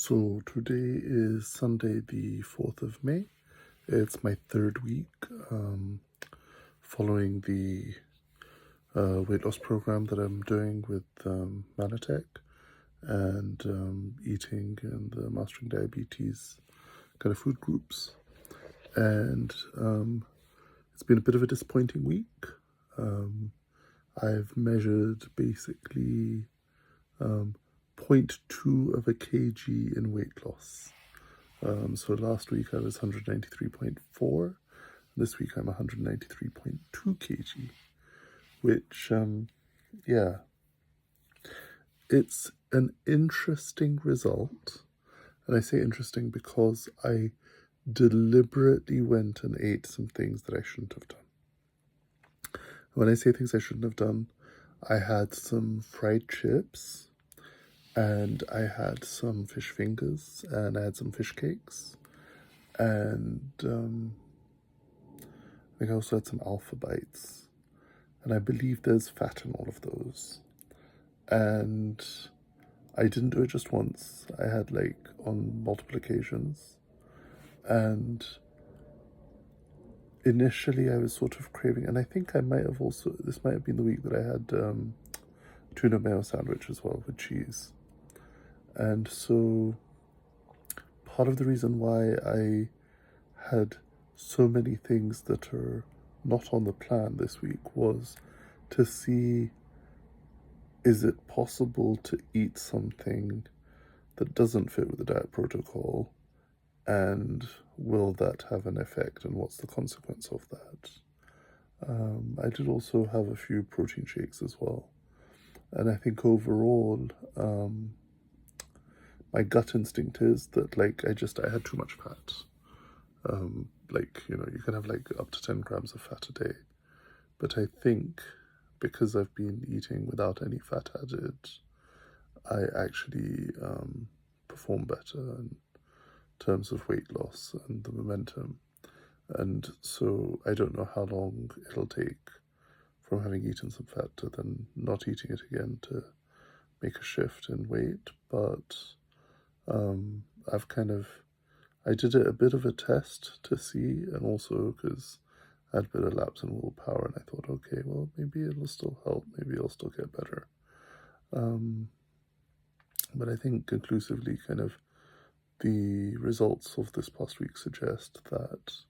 So today is Sunday, the 4th of May. It's my third week following the weight loss program that I'm doing with Mannatech and eating in the Mastering Diabetes kind of food groups. And it's been a bit of a disappointing week. I've measured basically 0.2 of a kg in weight loss. So last week I was 193.4. This week I'm 193.2 kg, which, yeah, it's an interesting result. And I say interesting because I deliberately went and ate some things that I shouldn't have done. When I say things I shouldn't have done, I had some fried chips, and I had some fish fingers, and I had some fish cakes, and I think I also had some alpha bites, and I believe there's fat in all of those. And I didn't do it just once. I had on multiple occasions, and initially I was sort of craving, and I think I might have also, this might have been the week that I had tuna mayo sandwich as well with cheese. And so part of the reason why I had so many things that are not on the plan this week was to see, is it possible to eat something that doesn't fit with the diet protocol, and will that have an effect, and what's the consequence of that? I did also have a few protein shakes as well, and I think overall my gut instinct is that I had too much fat. You can have up to 10 grams of fat a day, but I think because I've been eating without any fat added, I actually perform better in terms of weight loss and the momentum. And so I don't know how long it'll take from having eaten some fat to then not eating it again to make a shift in weight, but I did a bit of a test to see, and also because I had a bit of lapse in willpower, and I thought, okay, well, maybe it'll still help, maybe I'll still get better. But I think conclusively, the results of this past week suggest that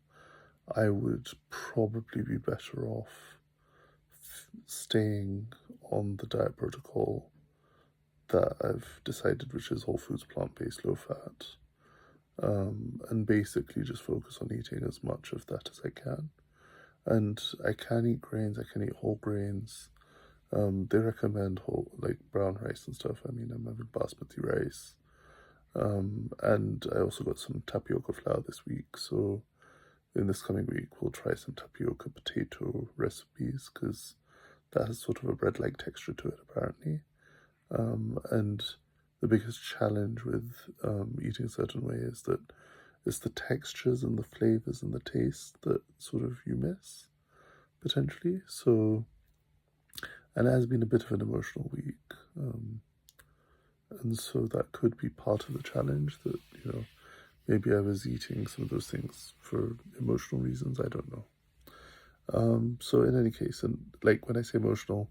I would probably be better off staying on the diet protocol that I've decided, which is whole foods, plant-based, low fat, and basically just focus on eating as much of that as I can. And I can eat grains, I can eat whole grains. They recommend whole, brown rice and stuff. I mean, I'm having basmati rice. And I also got some tapioca flour this week, so in this coming week we'll try some tapioca potato recipes, because that has sort of a bread-like texture to it apparently. And the biggest challenge with eating a certain way is that it's the textures and the flavors and the taste that sort of you miss, potentially. So, and it has been a bit of an emotional week. And so that could be part of the challenge, that, maybe I was eating some of those things for emotional reasons, I don't know. So in any case, and when I say emotional,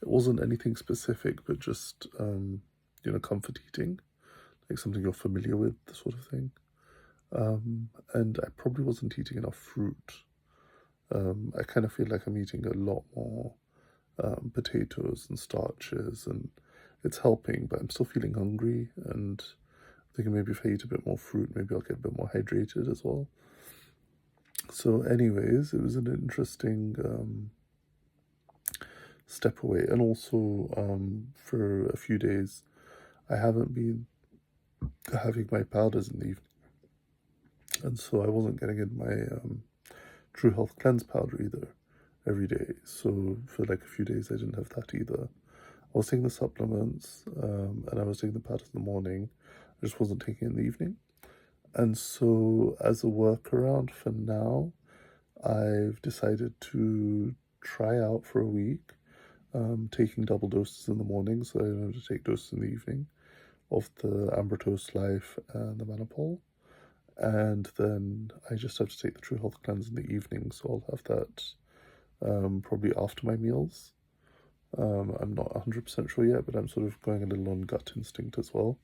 it wasn't anything specific, but just, comfort eating, something you're familiar with, the sort of thing. And I probably wasn't eating enough fruit. I kind of feel like I'm eating a lot more potatoes and starches, and it's helping, but I'm still feeling hungry, and thinking maybe if I eat a bit more fruit, maybe I'll get a bit more hydrated as well. So anyways, it was an interesting step away. And also for a few days I haven't been having my powders in the evening, and so I wasn't getting in my TruHealth cleanse powder either every day. So for a few days I didn't have that either. I was taking the supplements, and I was taking the powders in the morning. I just wasn't taking it in the evening. And so as a workaround for now, I've decided to try out for a week, taking double doses in the morning, so I don't have to take doses in the evening. of the Ambrose Life and the Mannatech. And then I just have to take the TruHealth cleanse in the evening, so I'll have that probably after my meals. I'm not 100% sure yet, but I'm sort of going a little on gut instinct as well,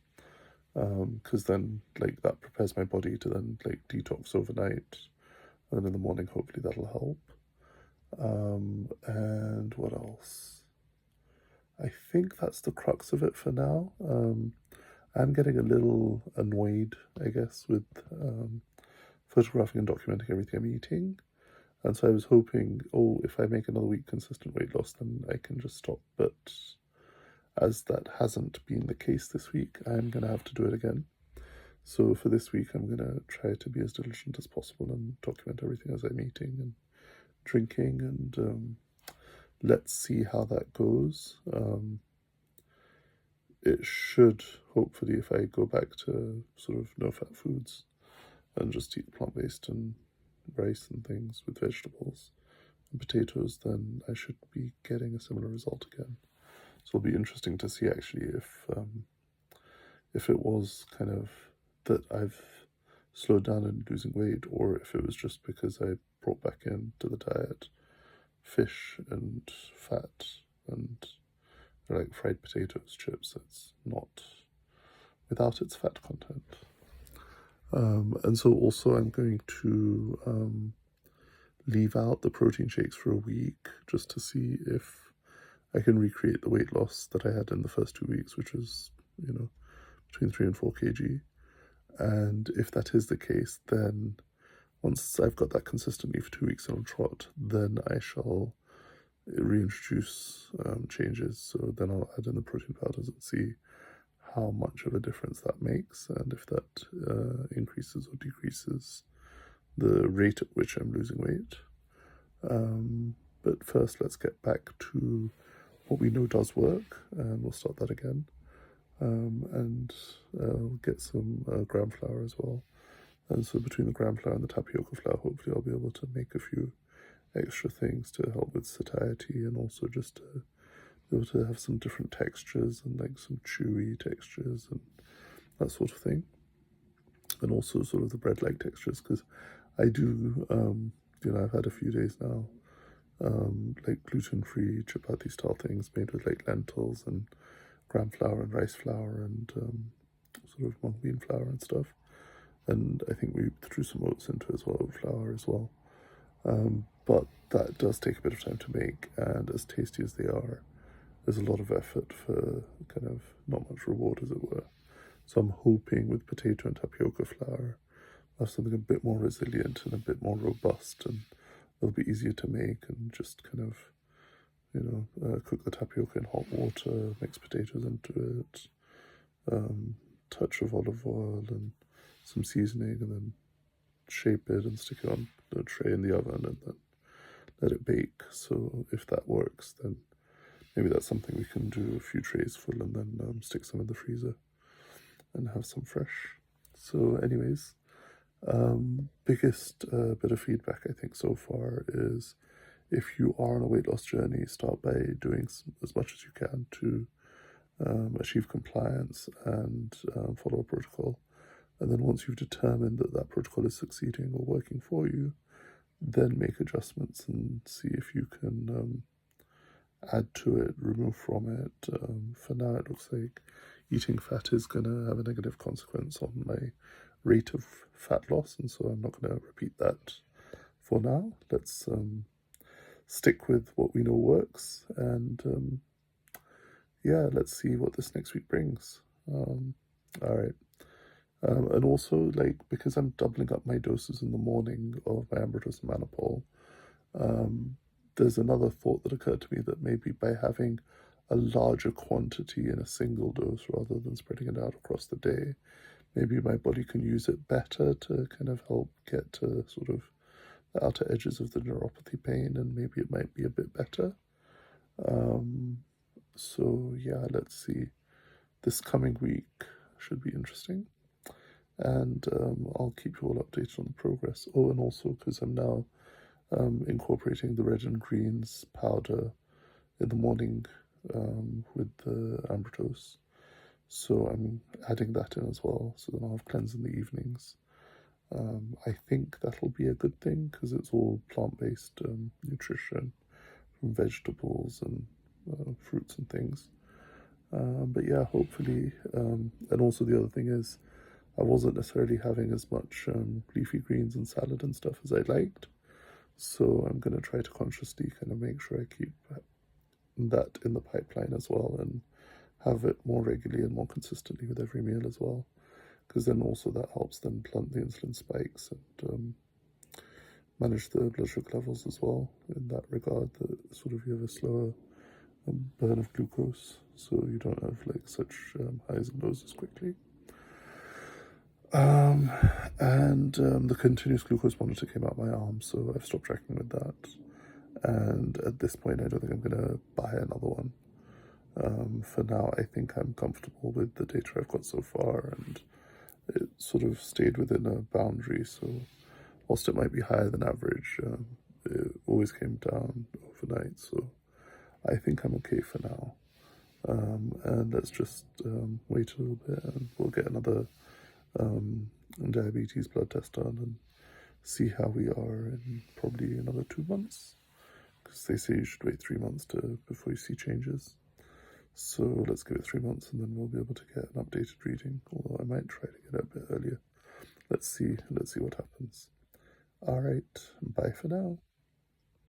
because then like that prepares my body to then like detox overnight, and then in the morning hopefully that'll help. And what else? I think that's the crux of it for now. I'm getting a little annoyed, I guess, with photographing and documenting everything I'm eating. And so I was hoping, oh, if I make another week consistent weight loss, then I can just stop. But as that hasn't been the case this week, I'm going to have to do it again. So for this week, I'm going to try to be as diligent as possible and document everything as I'm eating and drinking, and let's see how that goes. It should, hopefully, if I go back to sort of no-fat foods and just eat plant-based and rice and things with vegetables and potatoes, then I should be getting a similar result again. So it'll be interesting to see actually if it was kind of that I've slowed down in losing weight, or if it was just because I brought back into the diet fish and fat and like fried potatoes, chips. It's not without its fat content. And so also I'm going to leave out the protein shakes for a week just to see if I can recreate the weight loss that I had in the first 2 weeks, which was, between 3 and 4 kg. And if that is the case, then once I've got that consistently for 2 weeks in a trot, then I shall reintroduce changes. So then I'll add in the protein powders and see how much of a difference that makes, and if that increases or decreases the rate at which I'm losing weight. But first, let's get back to what we know does work, and we'll start that again. And get some gram flour as well. And so between the gram flour and the tapioca flour, hopefully I'll be able to make a few extra things to help with satiety, and also just to be able to have some different textures and like some chewy textures and that sort of thing. And also sort of the bread-like textures, because I do, I've had a few days now, like gluten-free chapati style things made with like lentils and gram flour and rice flour and sort of mung bean flour and stuff. And I think we threw some oats into as well, oat flour as well. But that does take a bit of time to make, and as tasty as they are, there's a lot of effort for kind of not much reward, as it were. So I'm hoping with potato and tapioca flour, I'll have something a bit more resilient and a bit more robust, and it'll be easier to make, and just kind of, cook the tapioca in hot water, mix potatoes into it, touch of olive oil and some seasoning, and then shape it and stick it on the tray in the oven, and then let it bake. So if that works, then maybe that's something we can do a few trays full, and then stick some in the freezer and have some fresh. So anyways, biggest bit of feedback I think so far is, if you are on a weight loss journey, start by doing as much as you can to achieve compliance and follow a protocol. And then once you've determined that that protocol is succeeding or working for you, then make adjustments and see if you can add to it, remove from it. For now, it looks like eating fat is going to have a negative consequence on my rate of fat loss, and so I'm not going to repeat that for now. Let's stick with what we know works, and let's see what this next week brings. All right. And also, like, because I'm doubling up my doses in the morning of my Ambrose and Mannatech, there's another thought that occurred to me, that maybe by having a larger quantity in a single dose rather than spreading it out across the day, maybe my body can use it better to kind of help get to sort of the outer edges of the neuropathy pain, and maybe it might be a bit better. So yeah, let's see. This coming week should be interesting, and I'll keep you all updated on the progress. Oh, and also because I'm now incorporating the red and greens powder in the morning with the Ambrose. So I'm adding that in as well, so then I'll have cleanse in the evenings. I think that'll be a good thing because it's all plant-based nutrition from vegetables and fruits and things. But yeah, hopefully, and also the other thing is I wasn't necessarily having as much leafy greens and salad and stuff as I liked. So I'm going to try to consciously kind of make sure I keep that in the pipeline as well and have it more regularly and more consistently with every meal as well. Because then also that helps then blunt the insulin spikes and manage the blood sugar levels as well in that regard, that sort of you have a slower burn of glucose, so you don't have like such highs and lows as quickly. And the continuous glucose monitor came out my arm, so I've stopped tracking with that. And at this point, I don't think I'm going to buy another one. For now, I think I'm comfortable with the data I've got so far, and it sort of stayed within a boundary. So whilst it might be higher than average, it always came down overnight. So I think I'm okay for now. And let's just wait a little bit, and we'll get another diabetes blood test done and see how we are in probably another 2 months, because they say you should wait 3 months before you see changes. So let's give it 3 months and then we'll be able to get an updated reading, although I might try to get it a bit earlier. Let's see what happens. All right, bye for now.